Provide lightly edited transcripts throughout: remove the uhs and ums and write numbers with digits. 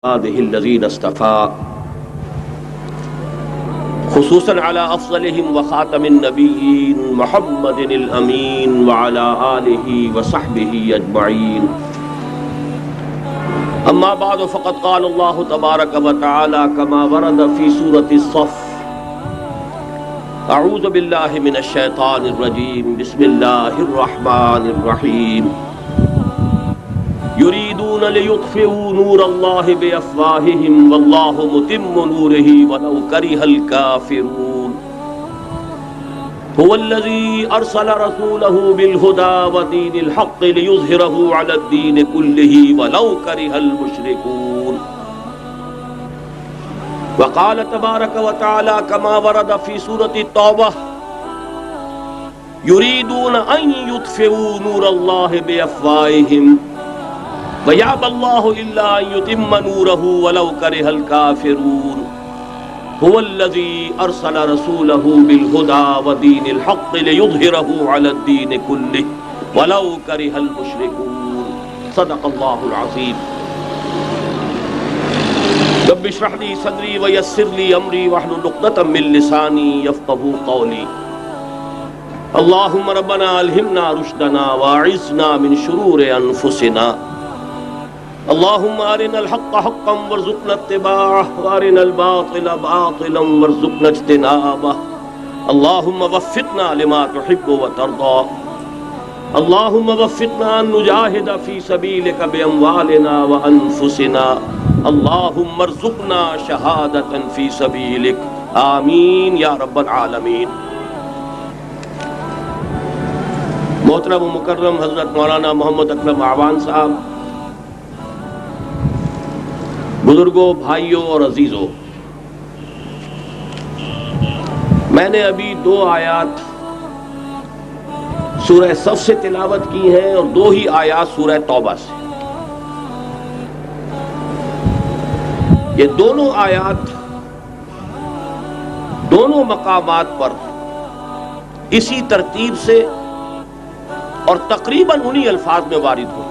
عباده الذين اصطفى خصوصا على أفضلهم وخاتم النبيين محمد الأمين وعلى آله وصحبه أجمعين. أما بعد فقد قال الله تبارك وتعالى كما ورد في سورة الصف: أعوذ بالله من الشيطان الرجيم بسم الله الرحمن الرحيم. يريدون ليطفئوا نور الله بأفواههم والله متم نوره ولو كره الكافرون. هو الذي أرسل رسوله بالهدى ودين الحق ليظهره على الدين كله ولو كره المشركون. وقال تبارك وتعالى كما ورد في سورة التوبة: يريدون أن يطفئوا نور الله بأفواههم وَيَأْبَى اللَّهُ إِلَّا أَن يُتِمَّ نُورَهُ وَلَوْ كَرِهَ الْكَافِرُونَ. هُوَ الَّذِي أَرْسَلَ رَسُولَهُ بِالْهُدَى وَدِينِ الْحَقِّ لِيُظْهِرَهُ عَلَى الدِّينِ كُلِّهِ وَلَوْ كَرِهَ الْمُشْرِكُونَ. صدق الله العظيم. رب اشرح لي صدري ويسر لي أمري واحلل عقدة من لساني يفقهوا قولي. اللهم ربنا ألهمنا رشدنا وأعذنا من شرور أنفسنا. اللهم أرنا الحق حقا وارزقنا اتباعه وأرنا الباطل باطلا وارزقنا اجتنابه. اللهم وفقنا لما تحب وترضى. اللهم وفقنا أن نجاهد في سبيلك بأموالنا وأنفسنا. اللهم ارزقنا شهادة في سبيلك. آمين یا رب العالمین. محترم و مکرم حضرت مولانا محمد اکرم اعوان صاحب، بزرگوں، بھائیوں اور عزیزوں، میں نے ابھی 2 آیات سورہ صف سے تلاوت کی ہیں اور 2 ہی آیات سورہ توبہ سے. یہ دونوں آیات دونوں مقامات پر اسی ترتیب سے اور تقریباً انہی الفاظ میں وارد ہوئی.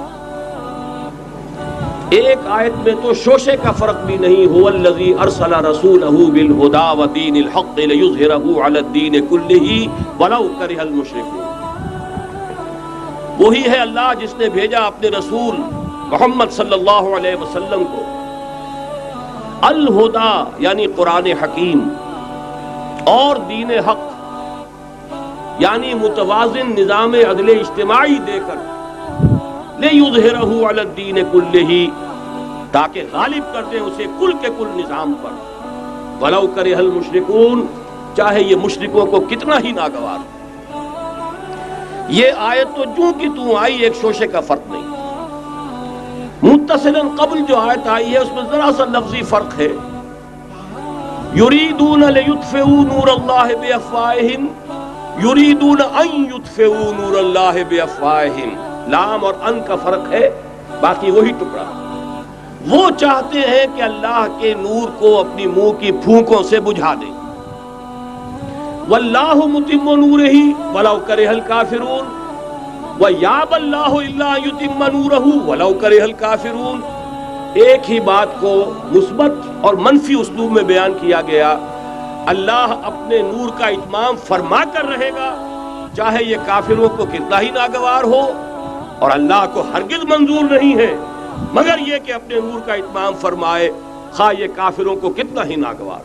ایک آیت میں تو شوشے کا فرق بھی نہیں. هو الذی ارسل رسولہ بالہدی ودین الحق لیظہرہ علی الدین کلہ ولو کرہ المشرکون. وہی ہے اللہ جس نے بھیجا اپنے رسول محمد صلی اللہ علیہ وسلم کو الہدی یعنی قرآن حکیم اور دین حق یعنی متوازن نظام عدل اجتماعی دے کر لِيُظْهِرَهُ عَلَى الدِّينِ كُلِّهِ تاکہ غالب کر دے اسے کل کے کل نظام پر. وَلَوْ كَرِهَ الْمُشْرِكُونَ چاہے یہ مشرکوں کو کتنا ہی ناگوار ہو. یہ آیت تو جو کہ تو آئی ایک شوشے کا فرق نہیں. متصلاً قبل جو آیت آئی ہے اس میں ذرا سا لفظی فرق ہے. يُرِيدُونَ لِيُطْفِئُوا نُورَ اللَّهِ بِأَفْوَاهِهِمْ يُرِيدُونَ أَن يُطْفِئُوا نُورَ اللَّهِ بِأَفْوَاهِهِمْ. لام اور ان کا فرق ہے، باقی وہی ٹکڑا. وہ چاہتے ہیں کہ اللہ کے نور کو اپنی منہ کی پھونکوں سے بجھا دیں. واللہ متم نورہ ولو کرہ الکافرون ویابی اللہ الا ان یتم نورہ ولو کرہ الکافرون. ایک ہی بات کو مثبت اور منفی اسلوب میں بیان کیا گیا. اللہ اپنے نور کا اتمام فرما کر رہے گا چاہے یہ کافروں کو کتنا ہی ناگوار ہو، اور اللہ کو ہرگز منظور نہیں ہے مگر یہ کہ اپنے نور کا اتمام فرمائے خواہ یہ کافروں کو کتنا ہی ناگوار.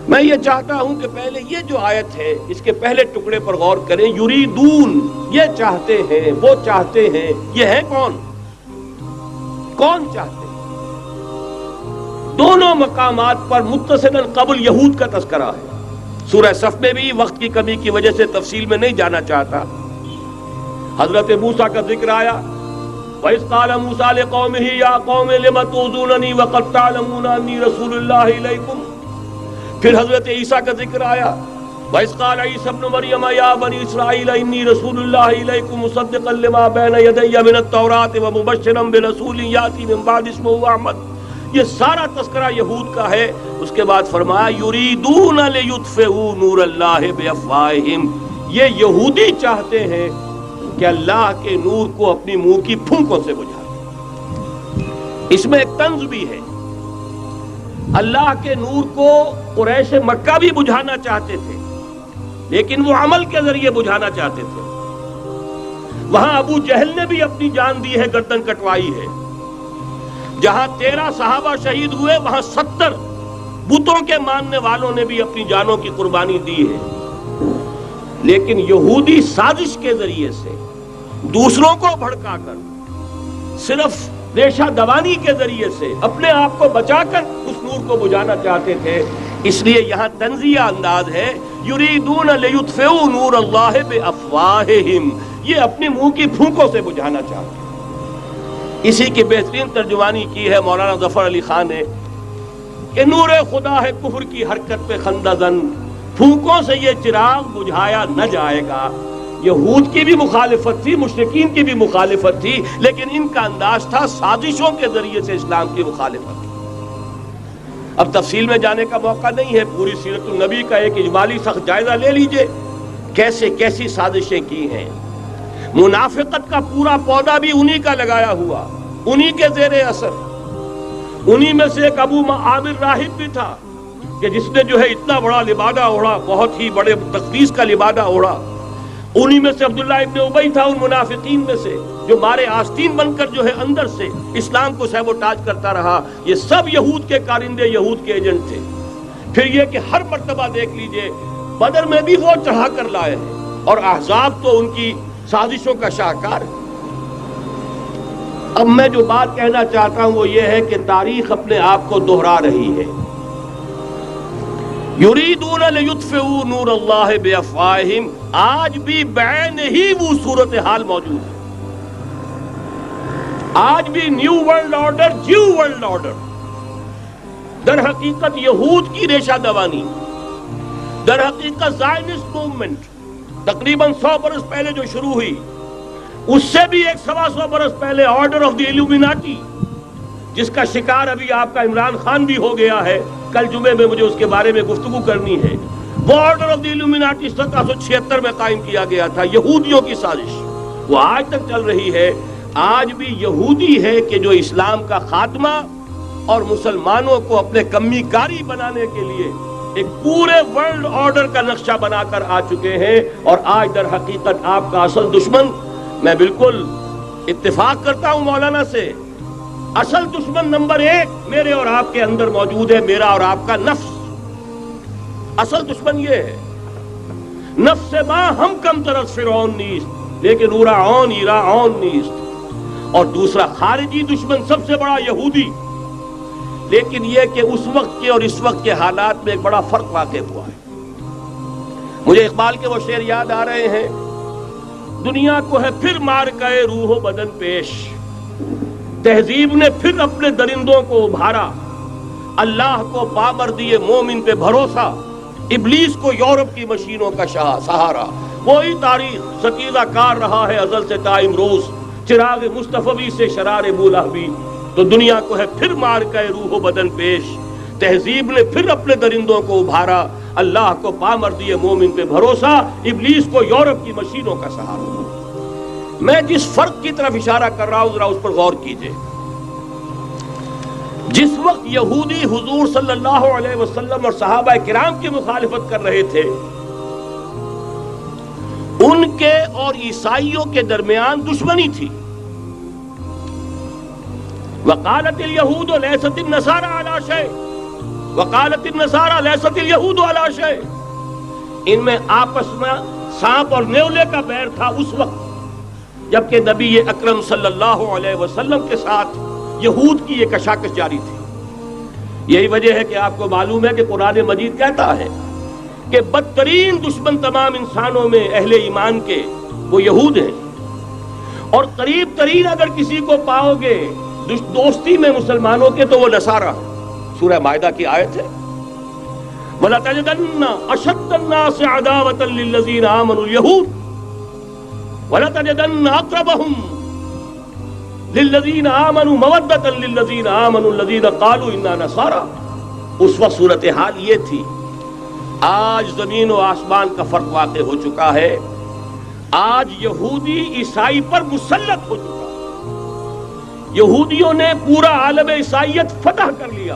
میں یہ چاہتا ہوں کہ پہلے یہ جو آیت ہے اس کے پہلے ٹکڑے پر غور کریں. یریدون یہ چاہتے ہیں، وہ چاہتے ہیں، یہ ہے کون چاہتے ہیں؟ دونوں مقامات پر متصلاً قبل یہود کا تذکرہ ہے. سورہ صف میں بھی وقت کی کمی کی وجہ سے تفصیل میں نہیں جانا چاہتا. حضرت موسیٰ کا ذکر آیا، وَإِذْ قَالَ مُوسَىٰ لِقَوْمِهِ يَا قَوْمِ لِمَ تُؤْذُونَنِي وَقَدْ تَعْلَمُونَ أَنِّي رَسُولُ اللَّهِ إِلَيْكُمْ. پھر حضرت عیسیٰ کا ذکر آیا، وَإِذْ قَالَ عِيسَى ابْنُ مَرْيَمَ يَا بَنِي إِسْرَائِيلَ إِنِّي رَسُولُ اللَّهِ إِلَيْكُمْ مُصَدِّقًا لِمَا بَيْنَ يَدَيَّ مِنَ التَّوْرَاةِ وَمُبَشِّرًا بِرَسُولٍ يَأْتِي مِن بَعْدِي اسْمُهُ أَحْمَدُ. یہ سارا تذکرہ یہود کا ہے. اس کے بعد فرمایا یریدون لیطفئوا نور اللہ بافواہہم. یہ یہودی چاہتے ہیں کہ اللہ کے نور کو اپنی منہ کی پھونکوں سے بجھا دیں. اس میں ایک طنز بھی ہے. اللہ کے نور کو قریش مکہ بھی بجھانا چاہتے تھے لیکن وہ عمل کے ذریعے بجھانا چاہتے تھے. وہاں ابو جہل نے بھی اپنی جان دی ہے, گردن کٹوائی ہے. جہاں 13 صحابہ شہید ہوئے وہاں 70 بتوں کے ماننے والوں نے بھی اپنی جانوں کی قربانی دی ہے. لیکن یہودی سازش کے ذریعے سے دوسروں کو بھڑکا کر, صرف ریشہ دوانی کے ذریعے سے اپنے آپ کو بچا کر اس نور کو بجھانا چاہتے تھے. اس لیے یہاں تنزیہ انداز ہے, یریدون لیطفئوا نور اللہ بافواہہم, یہ اپنے منہ کی پھونکوں سے بجھانا چاہتے ہیں. اسی کی بہترین ترجمانی کی ہے مولانا ظفر علی خان نے کہ نور خدا ہے کفر کی حرکت پہ خندہ زن, پھونکوں سے یہ چراغ بجھایا نہ جائے گا. یہود کی بھی مخالفت تھی, مشرکین کی بھی مخالفت تھی, لیکن ان کا انداز تھا سازشوں کے ذریعے سے اسلام کی مخالفت. اب تفصیل میں جانے کا موقع نہیں ہے, پوری سیرت النبی کا ایک اجمالی سخت جائزہ لے لیجئے کیسے کیسی سازشیں کی ہیں. منافقت کا پورا پودا بھی انہی کا لگایا ہوا, انہی کے زیر اثر. انہی میں سے ایک ابو عامر راہب بھی تھا کہ جس نے جو ہے اتنا بڑا لبادہ اوڑھا, بہت ہی بڑے تقدیس کا لبادہ اوڑھا. انہی میں سے عبداللہ ابن ابی تھا, ان منافقین میں سے جو مارے آستین بن کر جو ہے اندر سے اسلام کو سیبوٹاج کرتا رہا. یہ سب یہود کے کارندے, یہود کے ایجنٹ تھے. پھر یہ کہ ہر مرتبہ دیکھ لیجئے بدر میں بھی وہ چڑھا کر لائے ہیں اور احزاب تو ان کی سازشوں کا شاہکار ہے. اب میں جو بات کہنا چاہتا ہوں وہ یہ ہے کہ تاریخ اپنے آپ کو دہرا رہی ہے. یریدون لیطفئوا نور اللہ بافواہہم, آج بھی بعین ہی وہ صورتحال موجود ہے. آج بھی new world order, Jew world order در حقیقت یہود کی ریشہ دوانی, در حقیقت زائنسٹ موومنٹ تقریباً 100 برس پہلے جو شروع ہوئی, اس سے بھی 125 برس پہلے آرڈر آف دی ایلومیناٹی, جس کا شکار ابھی آپ کا عمران خان بھی ہو گیا ہے. کل جمعے میں مجھے اس کے بارے میں گفتگو کرنی ہے. وہ آرڈر آف دی ایلومیناٹی 1776 میں قائم کیا گیا تھا, یہودیوں کی سازش, وہ آج تک چل رہی ہے. آج بھی یہودی ہے کہ جو اسلام کا خاتمہ اور مسلمانوں کو اپنے کمی کاری بنانے کے لیے ایک پورے ورلڈ آرڈر کا نقشہ بنا کر آ چکے ہیں. اور آج در حقیقت آپ کا اصل دشمن, میں بالکل اتفاق کرتا ہوں مولانا سے, اصل دشمن نمبر 1 میرے اور آپ کے اندر موجود ہے, میرا اور آپ کا نفس. اصل دشمن یہ ہے, نفس ما ہم کم طرف فرعون نیست لیکن اورعون ایراعون نیست. اور دوسرا خارجی دشمن سب سے بڑا یہودی. لیکن یہ کہ اس وقت کے اور اس وقت کے حالات میں ایک بڑا فرق واقع ہوا ہے. مجھے اقبال کے وہ شعر یاد آ رہے ہیں, دنیا کو ہے پھر مار کے روح و بدن پیش, تہذیب نے پھر اپنے درندوں کو ابھارا, اللہ کو پامر دیے مومن پہ بھروسہ, ابلیس کو یورپ کی مشینوں کا سہارا. وہی تاریخ ستیزہ کار رہا ہے ازل سے تا امروز, چراغ مصطفی سے شرار بولہبی. تو دنیا کو ہے پھر مار کے روح و بدن پیش, تہذیب نے پھر اپنے درندوں کو ابھارا, اللہ کو پامر دیے مومن پہ بھروسہ, ابلیس کو یورپ کی مشینوں کا سہارا. میں جس فرق کی طرف اشارہ کر رہا ہوں ذرا اس پر غور کیجئے. جس وقت یہودی حضور صلی اللہ علیہ وسلم اور صحابہ کرام کی مخالفت کر رہے تھے, ان کے اور عیسائیوں کے درمیان دشمنی تھی. وقالت اليہود لیست النصارى علی شیء وقالت النصارى لیست اليہود علی شیء. ان میں آپس میں سانپ اور نیولے کا بیر تھا اس وقت جبکہ نبی اکرم صلی اللہ علیہ وسلم کے ساتھ یہود کی یہ کشاکش جاری تھی. یہی وجہ ہے کہ آپ کو معلوم ہے کہ قرآن مجید کہتا ہے کہ بدترین دشمن تمام انسانوں میں اہل ایمان کے وہ یہود ہیں, اور قریب ترین اگر کسی کو پاؤ گے دوستی میں مسلمانوں کے تو وہ نصارہ. سورہ مائدہ کی آیت ہے, وَلَتَجِدَنَّ أَشَدَّ النَّاسِ عَدَاوَةً لِلَّذِينَ آمَنُوا الْيَهُودَ وَلَتَجِدَنَّ أَقْرَبَهُمْ لِلَّذِينَ آمَنُوا مَوَدَّةً لِلَّذِينَ آمَنُوا الَّذِينَ قَالُوا إِنَّا نَصَارَى. اس وقت صورتحال یہ تھی. آج زمین و آسمان کا فرق واقع ہو چکا ہے. آج یہودی عیسائی پر مسلط ہو چکا ہے. یہودیوں نے پورا عالم عیسائیت فتح کر لیا.